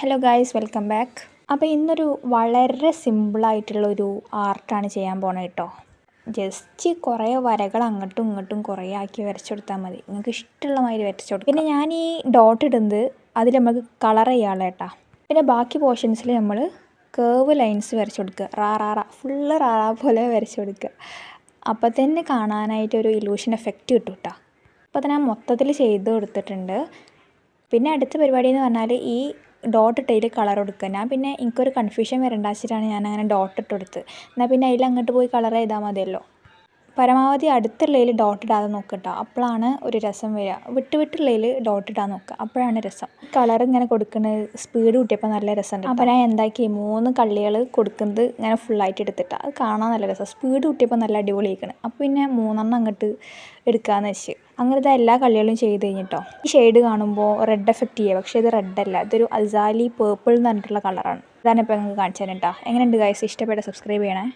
Hello guys, welcome back. അപ്പോൾ ഇന്നൊരു വളരെ സിമ്പിളായിട്ടുള്ളൊരു ആർട്ടാണ് ചെയ്യാൻ പോണത് കേട്ടോ. ജസ്റ്റ് കുറേ വരകൾ അങ്ങോട്ടും ഇങ്ങോട്ടും കുറേ ആക്കി വരച്ചു കൊടുത്താൽ മതി. നിങ്ങൾക്ക് ഇഷ്ടമുള്ള മാതിരി വരച്ചു കൊടുക്കും. പിന്നെ ഞാൻ ഈ ഡോട്ട് ഇടുന്നത് അതിൽ നമുക്ക് കളർ ചെയ്യാനുള്ള കേട്ടോ. പിന്നെ ബാക്കി പോർഷൻസിൽ നമ്മൾ കേർവ് ലൈൻസ് വരച്ചു കൊടുക്കുക. ഫുള്ള് റാറാ പോലെ വരച്ചു കൊടുക്കുക. അപ്പോൾ തന്നെ കാണാനായിട്ടൊരു ഇലൂഷൻ എഫക്റ്റ് കിട്ടും കേട്ടോ. അപ്പോൾ അത് ഞാൻ മൊത്തത്തിൽ ചെയ്ത് കൊടുത്തിട്ടുണ്ട്. പിന്നെ അടുത്ത പരിപാടി എന്ന് പറഞ്ഞാൽ ഈ ഡോട്ട് ഇട്ടതിൽ കളർ കൊടുക്കുക. ഞാൻ പിന്നെ എനിക്കൊരു കൺഫ്യൂഷൻ വരണ്ട വെച്ചിട്ടാണ് ഞാൻ അങ്ങനെ ഡോട്ട് ഇട്ട് കൊടുത്ത്. എന്നാൽ പിന്നെ അതിൽ അങ്ങോട്ട് പോയി കളർ ചെയ്താൽ മതിയല്ലോ. പരമാവധി അടുത്തുള്ളതിൽ ഡോട്ട് ഇടാതെ നോക്കട്ടോ, അപ്പോഴാണ് ഒരു രസം വരിക. വിട്ടുള്ളതിൽ ഡോട്ട് ഇടാൻ നോക്കുക, അപ്പോഴാണ് രസം. കളർ ഇങ്ങനെ കൊടുക്കുന്നത് സ്പീഡ് കൂട്ടിയപ്പോൾ നല്ല രസമുണ്ട്. അപ്പോൾ ഞാൻ എന്താക്കി 3 കള്ളികൾ കൊടുക്കുന്നത് ഇങ്ങനെ ഫുള്ളായിട്ട് എടുത്തിട്ടാണ്. അത് കാണാൻ നല്ല രസം. സ്പീഡ് കൂട്ടിയപ്പോൾ നല്ല അടിപൊളിയായിരിക്കണം. അപ്പോൾ പിന്നെ 3 അങ്ങോട്ട് എടുക്കാമെന്ന് വെച്ച് അങ്ങനത്തെ എല്ലാ കള്ളികളും ചെയ്ത് കഴിഞ്ഞിട്ടോ. ഈ ഷെയ്ഡ് കാണുമ്പോൾ റെഡ് എഫക്റ്റ് ചെയ്യുക, പക്ഷേ ഇത് റെഡല്ല, ഇതൊരു അസാലി പേർപ്പിൾ എന്ന് പറഞ്ഞിട്ടുള്ള കളറാണ്. ഇതാണ് ഇപ്പോൾ നിങ്ങൾക്ക് കാണിച്ചു തരാം കേട്ടോ. എങ്ങനെയുണ്ട് ഗൈസ്? ഇഷ്ടപ്പെട്ട സബ്സ്ക്രൈബ് ചെയ്യണേ.